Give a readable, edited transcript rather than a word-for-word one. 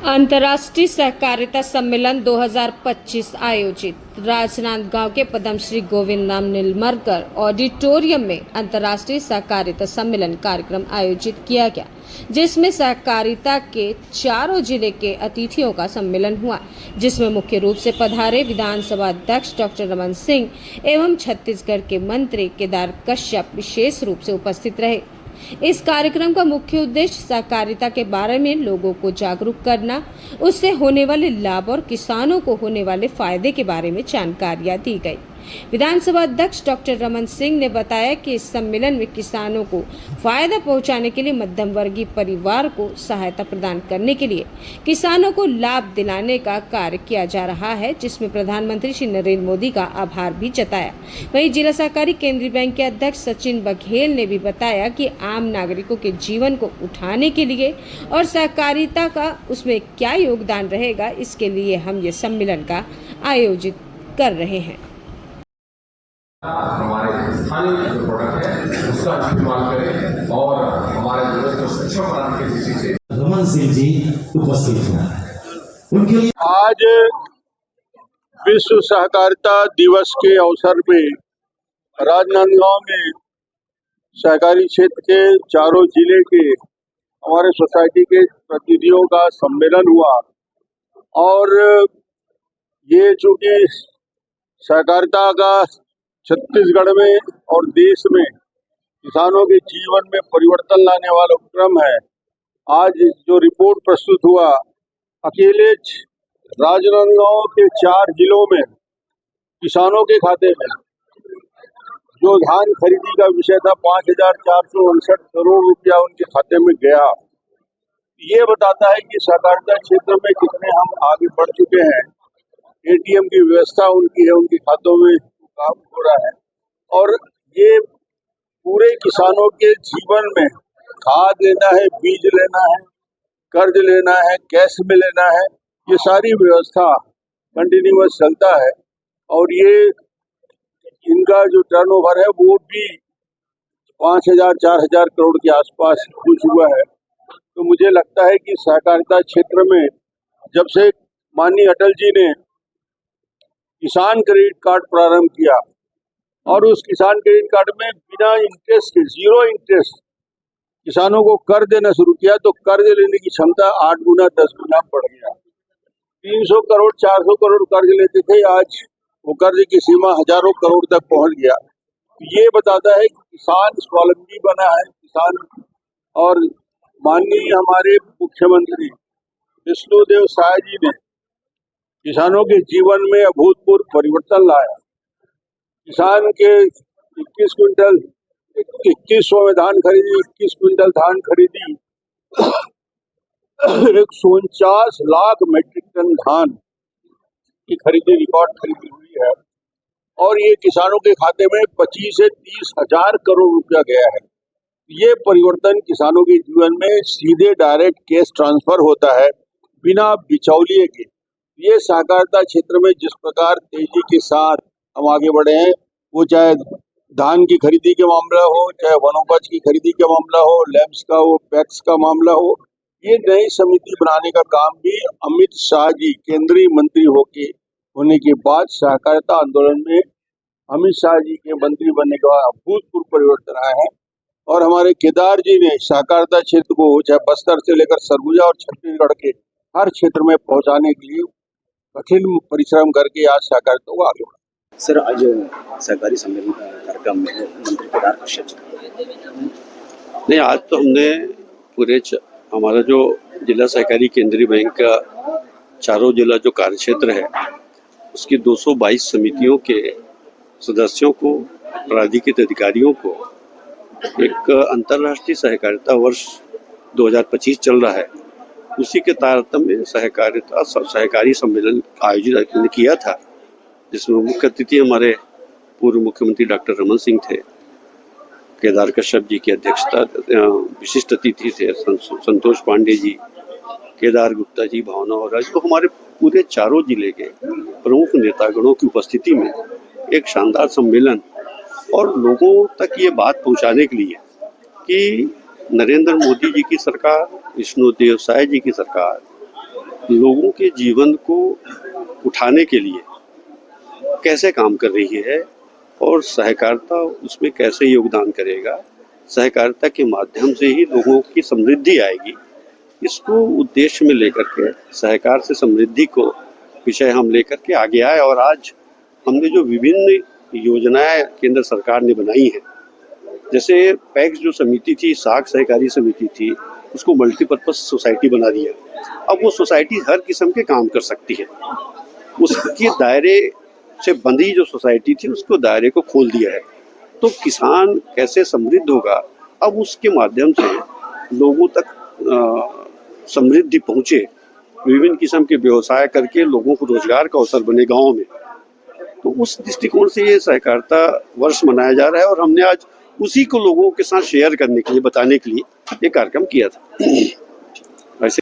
अंतर्राष्ट्रीय सहकारिता सम्मेलन 2025 आयोजित राजनांदगांव के पद्मश्री गोविंद राम नीलमरकर ऑडिटोरियम में अंतर्राष्ट्रीय सहकारिता सम्मेलन कार्यक्रम आयोजित किया गया, जिसमें सहकारिता के चारों जिले के अतिथियों का सम्मेलन हुआ, जिसमें मुख्य रूप से पधारे विधानसभा अध्यक्ष डॉक्टर रमन सिंह एवं छत्तीसगढ़ के मंत्री केदार कश्यप विशेष रूप से उपस्थित रहे। इस कार्यक्रम का मुख्य उद्देश्य सहकारिता के बारे में लोगों को जागरूक करना, उससे होने वाले लाभ और किसानों को होने वाले फायदे के बारे में जानकारियां दी गई। विधानसभा अध्यक्ष डॉक्टर रमन सिंह ने बताया कि इस सम्मेलन में किसानों को फायदा पहुंचाने के लिए मध्यम वर्गीय परिवार को सहायता प्रदान करने के लिए किसानों को लाभ दिलाने का कार्य किया जा रहा है, जिसमें प्रधानमंत्री श्री नरेंद्र मोदी का आभार भी जताया। वहीं जिला सहकारी केंद्रीय बैंक के अध्यक्ष सचिन बघेल ने भी बताया कि आम नागरिकों के जीवन को उठाने के लिए और सहकारिता का उसमें क्या योगदान रहेगा, इसके लिए हम ये सम्मेलन का आयोजित कर रहे हैं। हमारे स्थानीय जो प्रोडक्ट है उसका इस्तेमाल करें और हमारे जरूरत को सक्षम बनाने की दृष्टि से रमन सिंह जी उपस्थित हैं। उनके लिए आज विश्व सहकारिता दिवस के अवसर पे राजनांदगांव में सहकारी क्षेत्र के चारों जिले के हमारे सोसाइटी के प्रतिनिधियों का सम्मेलन हुआ और ये चूंकि सहकारिता का छत्तीसगढ़ में और देश में किसानों के जीवन में परिवर्तन लाने वाला उपक्रम है। आज जो रिपोर्ट प्रस्तुत हुआ, अकेले राजनांदगांव के 4 जिलों में किसानों के खाते में जो धान खरीदी का विषय था 5,459 करोड़ रुपया उनके खाते में गया। ये बताता है कि सहकारिता क्षेत्र में कितने हम आगे बढ़ चुके हैं। एटीएम की व्यवस्था उनकी है, उनके खातों में काम हो रहा है और ये पूरे किसानों के जीवन में खाद लेना है, बीज लेना है, कर्ज लेना है, कैश में लेना है, ये सारी व्यवस्था कंटिन्यूअस चलता है और ये इनका जो टर्नओवर है वो भी 5,000-4,000 करोड़ के आसपास कुछ हुआ है। तो मुझे लगता है कि सहकारिता क्षेत्र में जब से माननीय अटल जी ने किसान क्रेडिट कार्ड प्रारंभ किया और उस किसान क्रेडिट कार्ड में बिना इंटरेस्ट के 0 इंटरेस्ट किसानों को कर्ज देना शुरू किया, तो कर्ज लेने की क्षमता 8 गुना 10 गुना बढ़ गया। 300 करोड़ 400 करोड़ कर्ज लेते थे, आज वो कर्ज की सीमा हजारों करोड़ तक पहुंच गया। ये बताता है कि किसान स्वावलंबी बना है किसान। और माननीय हमारे मुख्यमंत्री विष्णुदेव साय जी ने किसानों के जीवन में अभूतपूर्व परिवर्तन लाया। किसान के 21 में धान खरीदी, 21 क्विंटल धान खरीदी, 149 लाख मेट्रिक टन धान की खरीदी, रिकॉर्ड खरीदी हुई है और ये किसानों के खाते में 25 से 30 हजार करोड़ रुपया गया है। ये परिवर्तन किसानों के जीवन में सीधे डायरेक्ट कैश ट्रांसफर होता है बिना बिचौलिए के। ये सहकारिता क्षेत्र में जिस प्रकार तेजी के साथ हम आगे बढ़े हैं, वो चाहे धान की खरीदी के मामला हो, चाहे वनोपज की खरीदी का मामला हो, लैब्स का हो, पैक्स का मामला हो, ये नई समिति बनाने का काम भी अमित शाह जी केंद्रीय मंत्री होने के बाद सहकारिता आंदोलन में अमित शाह जी के मंत्री बनने के बाद अभूतपूर्व परिवर्तन आया है। और हमारे केदार जी ने सहकारिता क्षेत्र को चाहे बस्तर से लेकर सरगुजा और छत्तीसगढ़ के हर क्षेत्र में पहुंचाने के लिए कठिन परिश्रम करके आज सहकारिता को आगे बढ़ा। सर, आज सहकारी सम्मेलन कार्यक्रम में मंत्री केदार कश्यप नहीं, आज तो हमने पूरे हमारा जो जिला सहकारी केंद्रीय बैंक का चारों जिला जो कार्य क्षेत्र है उसकी 222 समितियों के सदस्यों को, प्राधिकृत अधिकारियों को एक अंतर्राष्ट्रीय सहकारिता वर्ष 2025 चल रहा है, उसी के तारतम्य में सहकारी सम्मेलन आयोजित किया था, जिसमें मुख्य अतिथि हमारे पूर्व मुख्यमंत्री डॉक्टर रमन सिंह थे, केदार कश्यप जी की अध्यक्षता, विशिष्ट अतिथि थे संतोष पांडे जी, केदार गुप्ता जी, भावना और राज, तो हमारे पूरे चारों जिले के प्रमुख नेतागणों की उपस्थिति में एक शानदार सम्मेलन और लोगों तक ये बात पहुंचाने के लिए कि नरेंद्र मोदी जी की सरकार, विष्णुदेव साय जी की सरकार लोगों के जीवन को उठाने के लिए कैसे काम कर रही है और सहकारिता उसमें कैसे योगदान करेगा, सहकारिता के माध्यम से ही लोगों की समृद्धि आएगी, इसको उद्देश्य में लेकर के सहकार से समृद्धि को विषय हम लेकर के आगे आए। और आज हमने जो विभिन्न योजनाएं केंद्र सरकार ने बनाई हैं, जैसे पैक्स जो समिति थी, साख सहकारी समिति थी, उसको मल्टीपर्पज सोसाइटी बना दिया। अब वो सोसाइटी हर किस्म के काम कर सकती है। उसके दायरे से बंधी जो सोसाइटी थी उसको दायरे को खोल दिया है। तो किसान कैसे समृद्ध होगा, अब उसके माध्यम से लोगों तक समृद्धि पहुँचे, विभिन्न किस्म के व्यवसाय करके लोगों को रोजगार का अवसर बने गाँव में। तो उस दृष्टिकोण से ये सहकारिता वर्ष मनाया जा रहा है और हमने आज उसी को लोगों के साथ शेयर करने के लिए, बताने के लिए ये कार्यक्रम किया था।